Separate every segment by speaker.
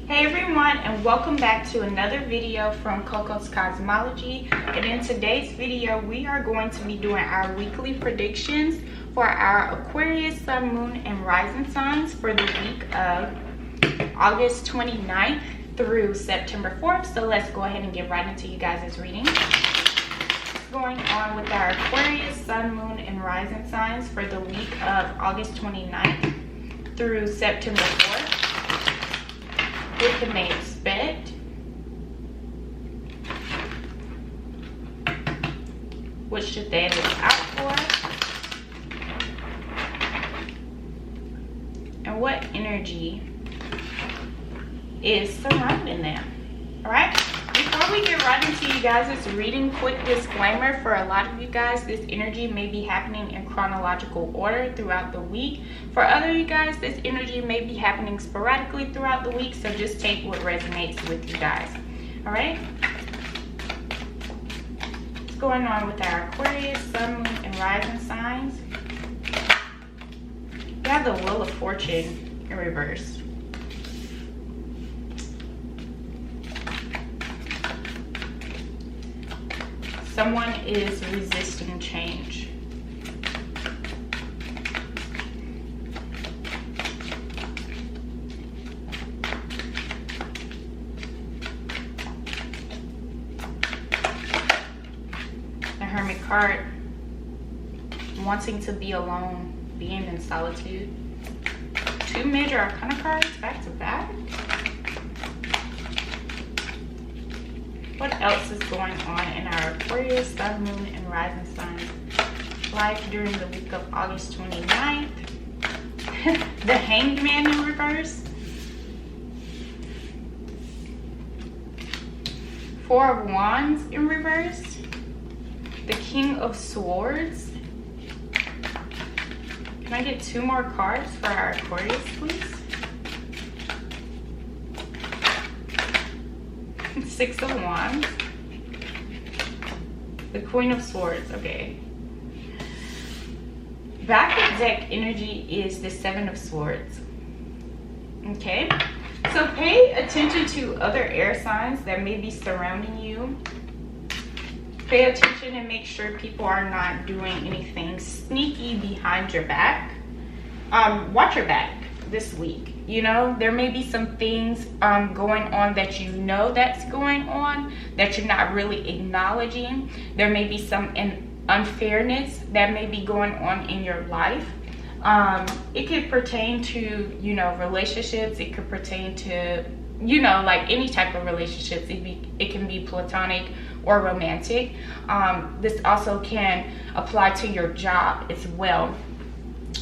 Speaker 1: Hey everyone, and welcome back to another video from Cocoscosmology. And in today's video we are going to be doing our weekly predictions for our Aquarius, Sun, Moon, and Rising signs for the week of August 29th through September 4th. So let's go ahead and get right into you guys' reading. What's going on with our Aquarius, Sun, Moon, and Rising signs for the week of August 29th through September 4th? What can they expect? What should they look out for? And what energy is surrounding them? Alright? Before we get right into you guys' reading, quick disclaimer: for a lot of you guys, this energy may be happening in chronological order throughout the week. For other you guys, this energy may be happening sporadically throughout the week, so just take what resonates with you guys. Alright? What's going on with our Aquarius, Sun, Moon, and Rising signs? We have the Wheel of Fortune in reverse. Someone is resisting change. The Hermit card, wanting to be alone, being in solitude. Two major arcana cards back to back. What else is going on in our Aquarius, Sun, Moon, and Rising signs life during the week of August 29th? The Hanged Man in reverse. Four of Wands in reverse. The King of Swords. Can I get two more cards for our Aquarius, please? Six of Wands. The Queen of Swords. Okay. Back of deck energy is the Seven of Swords. Okay. So pay attention to other air signs that may be surrounding you. Pay attention and make sure people are not doing anything sneaky behind your back. Watch your back this week. You know, there may be some things going on that you know that's going on that you're not really acknowledging. There may be some unfairness that may be going on in your life. It could pertain to, you know, relationships. It could pertain to, you know, like any type of relationships. It can be platonic or romantic. This also can apply to your job as well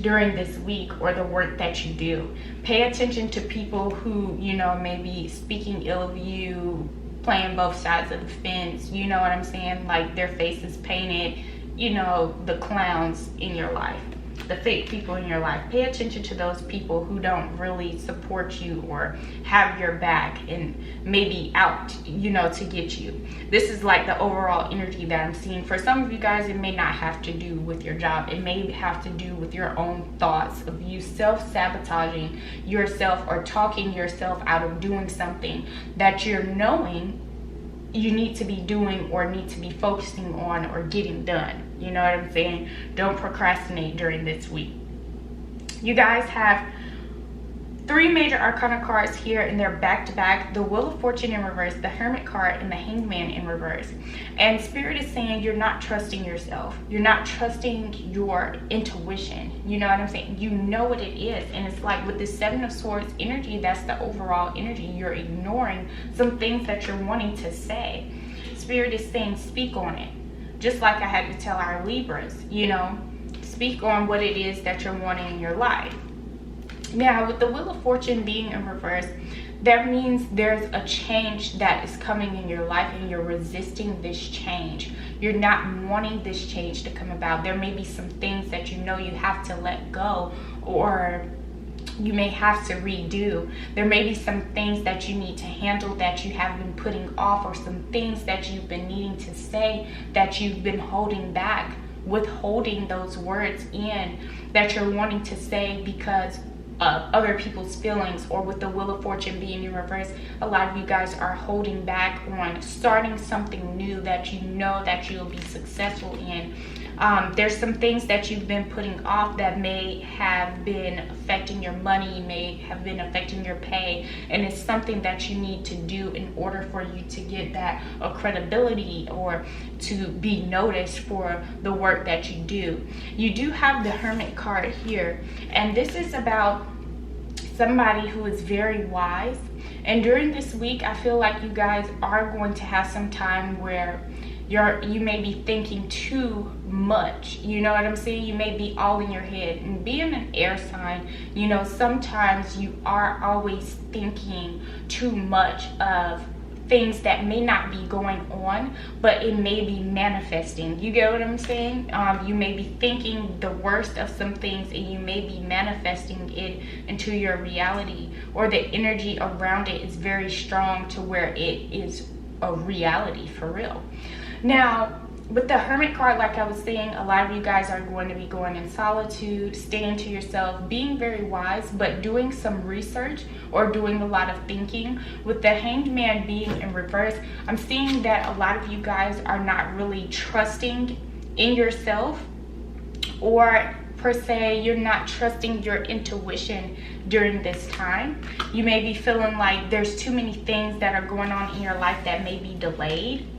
Speaker 1: during this week, or the work that you do. Pay attention to people who, you know, may be speaking ill of you, playing both sides of the fence, you know what I'm saying? Like their face is painted, you know, the clowns in your life, the fake people in your life. Pay attention to those people who don't really support you or have your back and maybe out, you know, to get you. This is like the overall energy that I'm seeing. For some of you guys, it may not have to do with your job. It may have to do with your own thoughts of you self-sabotaging yourself or talking yourself out of doing something that you're knowing you need to be doing or need to be focusing on or getting done. You know what I'm saying? Don't procrastinate during this week. You guys have three major arcana cards here, and they're back to back. The Wheel of Fortune in reverse, the Hermit card, and the Hanged Man in reverse. And Spirit is saying you're not trusting yourself. You're not trusting your intuition. You know what I'm saying? You know what it is. And it's like with the Seven of Swords energy, that's the overall energy. You're ignoring some things that you're wanting to say. Spirit is saying speak on it. Just like I had to tell our Libras, you know, speak on what it is that you're wanting in your life. Now, with the Wheel of Fortune being in reverse, that means there's a change that is coming in your life and you're resisting this change. You're not wanting this change to come about. There may be some things that you know you have to let go, or you may have to redo. There may be some things that you need to handle that you have been putting off, or some things that you've been needing to say that you've been holding back, withholding those words in that you're wanting to say because other people's feelings, or with the Wheel of Fortune being in reverse, a lot of you guys are holding back on starting something new that you know that you'll be successful in. There's some things that you've been putting off that may have been affecting your money, may have been affecting your pay, and it's something that you need to do in order for you to get that credibility or to be noticed for the work that you do. You do have the Hermit card here, and this is about somebody who is very wise. And during this week, I feel like you guys are going to have some time where you may be thinking too much. You know what I'm saying? You may be all in your head. And being an air sign, you know, sometimes you are always thinking too much of things that may not be going on, but it may be manifesting. You get what I'm saying? You may be thinking the worst of some things, and you may be manifesting it into your reality, or the energy around it is very strong to where it is a reality for real. Now, with the Hermit card, like I was saying, a lot of you guys are going to be going in solitude, staying to yourself, being very wise, but doing some research or doing a lot of thinking. With the Hanged Man being in reverse, I'm seeing that a lot of you guys are not really trusting in yourself, or per se, you're not trusting your intuition during this time. You may be feeling like there's too many things that are going on in your life that may be delayed.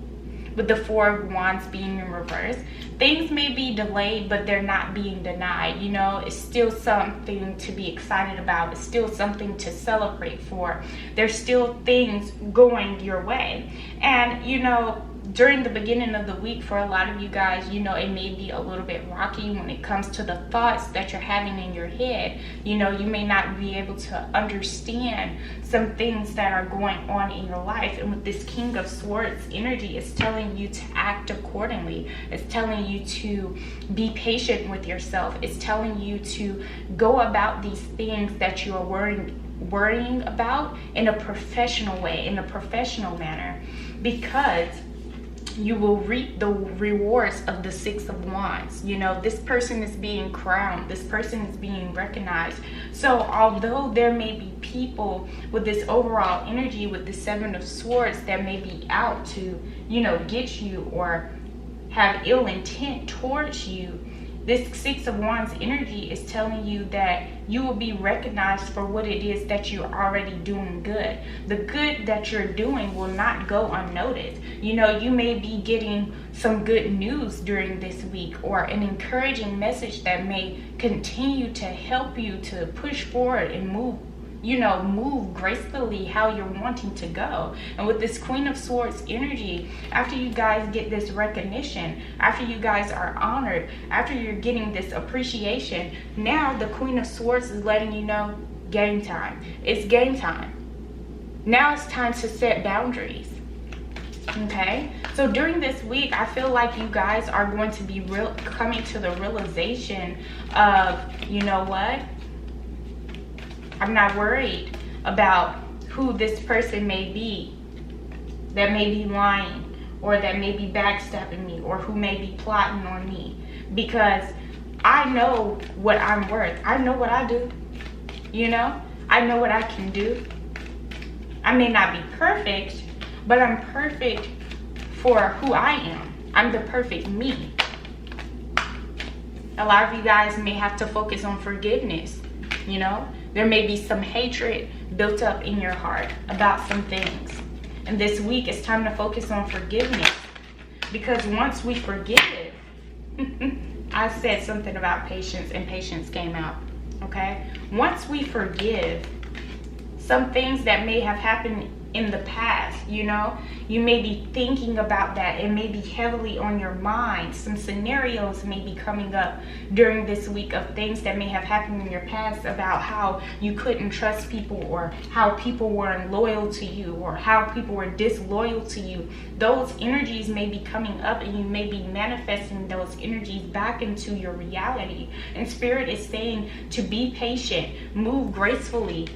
Speaker 1: With the Four of Wands being in reverse, things may be delayed, but they're not being denied. You know, it's still something to be excited about. It's still something to celebrate for. There's still things going your way. And, you know, during the beginning of the week, for a lot of you guys, you know, it may be a little bit rocky when it comes to the thoughts that you're having in your head. You know, you may not be able to understand some things that are going on in your life. And with this King of Swords energy, it's telling you to act accordingly. It's telling you to be patient with yourself. It's telling you to go about these things that you are worrying about in a professional way, in a professional manner, because you will reap the rewards of the Six of Wands. You know, this person is being crowned. This person is being recognized. So although there may be people with this overall energy, with the Seven of Swords, that may be out to, you know, get you or have ill intent towards you, this Six of Wands energy is telling you that you will be recognized for what it is that you're already doing good. The good that you're doing will not go unnoticed. You know, you may be getting some good news during this week, or an encouraging message that may continue to help you to push forward and move gracefully how you're wanting to go. And with this Queen of Swords energy, after you guys get this recognition, after you guys are honored, after you're getting this appreciation, now the Queen of Swords is letting you know, game time. It's game time. Now it's time to set boundaries. Okay, so during this week, I feel like you guys are going to be coming to the realization of, you know what, I'm not worried about who this person may be that may be lying, or that may be backstabbing me, or who may be plotting on me, because I know what I'm worth. I know what I do. You know, I know what I can do. I may not be perfect, but I'm perfect for who I am. I'm the perfect me. A lot of you guys may have to focus on forgiveness. You know, there may be some hatred built up in your heart about some things. And this week, it's time to focus on forgiveness. Because once we forgive, I said something about patience, and patience came out. Okay? Once we forgive, some things that may have happened in the past, you know, you may be thinking about that. It may be heavily on your mind. Some scenarios may be coming up during this week of things that may have happened in your past about how you couldn't trust people, or how people weren't loyal to you, or how people were disloyal to you. Those energies may be coming up, and you may be manifesting those energies back into your reality. And Spirit is saying to be patient, move gracefully,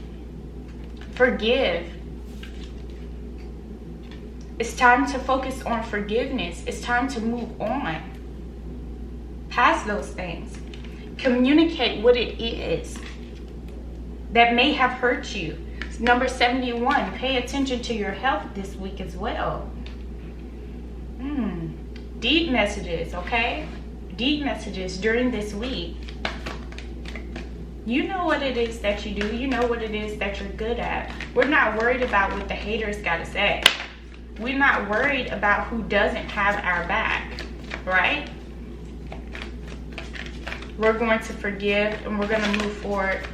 Speaker 1: forgive. It's time to focus on forgiveness. It's time to move on past those things. Communicate what it is. that may have hurt you. Number 71, pay attention to your health this week as well. Deep messages, okay? Deep messages during this week. You know what it is that you do. You know what it is that you're good at. We're not worried about what the haters got to say. We're not worried about who doesn't have our back, right? We're going to forgive and we're going to move forward,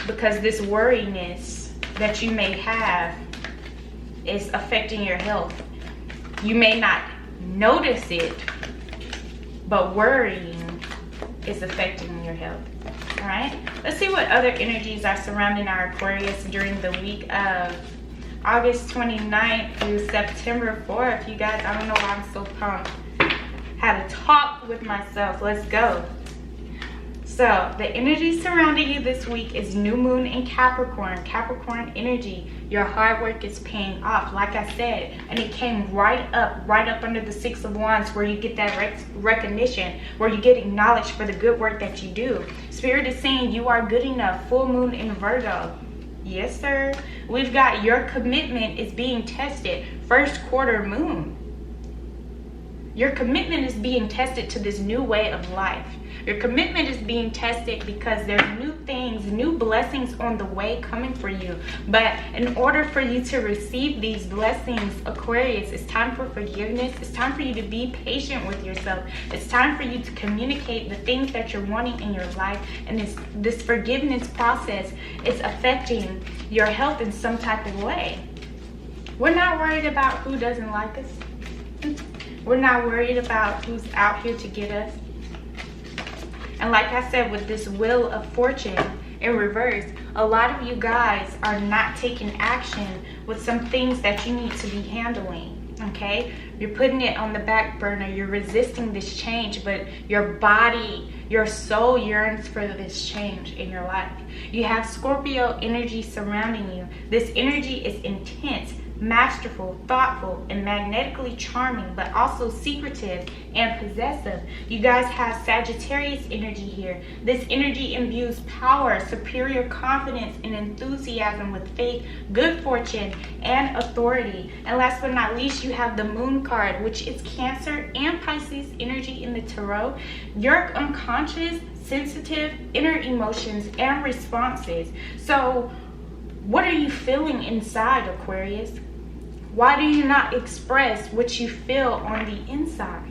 Speaker 1: because this worriness that you may have is affecting your health. You may not notice it, but worrying is affecting your health. All right, let's see what other energies are surrounding our Aquarius during the week of August 29th through September 4th. You guys, I don't know why I'm so pumped. Had a talk with myself. Let's go. So the energy surrounding you this week is new moon in Capricorn. Capricorn energy. Your hard work is paying off, like I said, and it came right up under the 6 of Wands, where you get that recognition, where you get acknowledged for the good work that you do. Spirit is saying you are good enough. Full moon in Virgo. Yes, sir. We've got your commitment is being tested. First quarter moon. Your commitment is being tested to this new way of life. Your commitment is being tested because there's new things, new blessings on the way coming for you. But in order for you to receive these blessings, Aquarius, it's time for forgiveness. It's time for you to be patient with yourself. It's time for you to communicate the things that you're wanting in your life. And this forgiveness process is affecting your health in some type of way. We're not worried about who doesn't like us. We're not worried about who's out here to get us. And like I said, with this wheel of fortune in reverse, a lot of you guys are not taking action with some things that you need to be handling, okay? You're putting it on the back burner. You're resisting this change, but your body, your soul yearns for this change in your life. You have Scorpio energy surrounding you. This energy is intense, masterful, thoughtful, and magnetically charming, but also secretive and possessive. You guys have Sagittarius energy here. This energy imbues power, superior confidence, and enthusiasm with faith, good fortune, and authority. And last but not least, you have the Moon card, which is Cancer and Pisces energy in the tarot. Your unconscious, sensitive, inner emotions and responses. So what are you feeling inside, Aquarius? Why do you not express what you feel on the inside?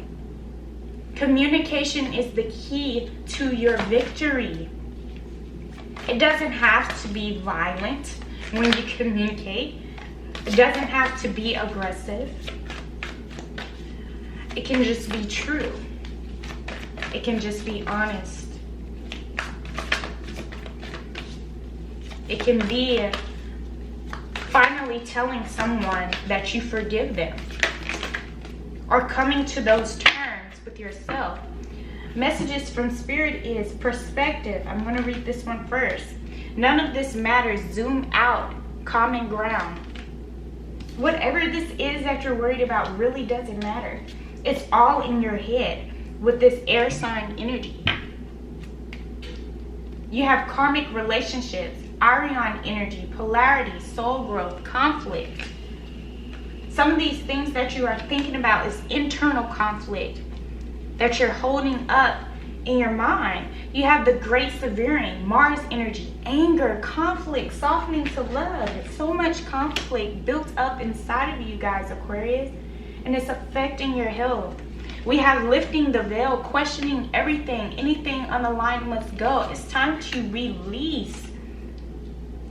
Speaker 1: Communication is the key to your victory. It doesn't have to be violent when you communicate. It doesn't have to be aggressive. It can just be true. It can just be honest. It can be finally telling someone that you forgive them, or coming to those terms with yourself. Messages from Spirit is perspective. I'm going to read this one first. None of this matters. Zoom out. Common ground. Whatever this is that you're worried about really doesn't matter. It's all in your head with this air sign energy. You have karmic relationships, Arion energy, polarity, soul growth, conflict. Some of these things that you are thinking about is internal conflict that you're holding up in your mind. You have the Great Severing, Mars energy, anger, conflict, softening to love. So much conflict built up inside of you guys, Aquarius, and it's affecting your health. We have lifting the veil, questioning everything. Anything unaligned must go. It's time to release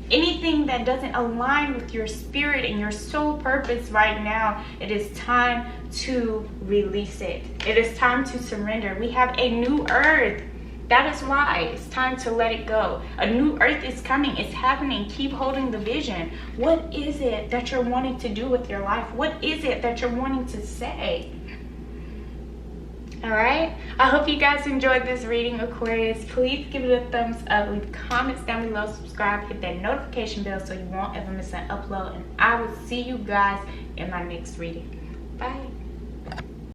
Speaker 1: anything that doesn't align with your spirit and your soul purpose right now. It is time to release it. It is time to surrender. We have a new earth. That is why it's time to let it go. A new earth is coming. It's happening. Keep holding the vision. What is it that you're wanting to do with your life? What is it that you're wanting to say? All right, I hope you guys enjoyed this reading, Aquarius. Please give it a thumbs up, leave comments down below, subscribe, hit that notification bell so you won't ever miss an upload, and I will see you guys in my next reading. Bye.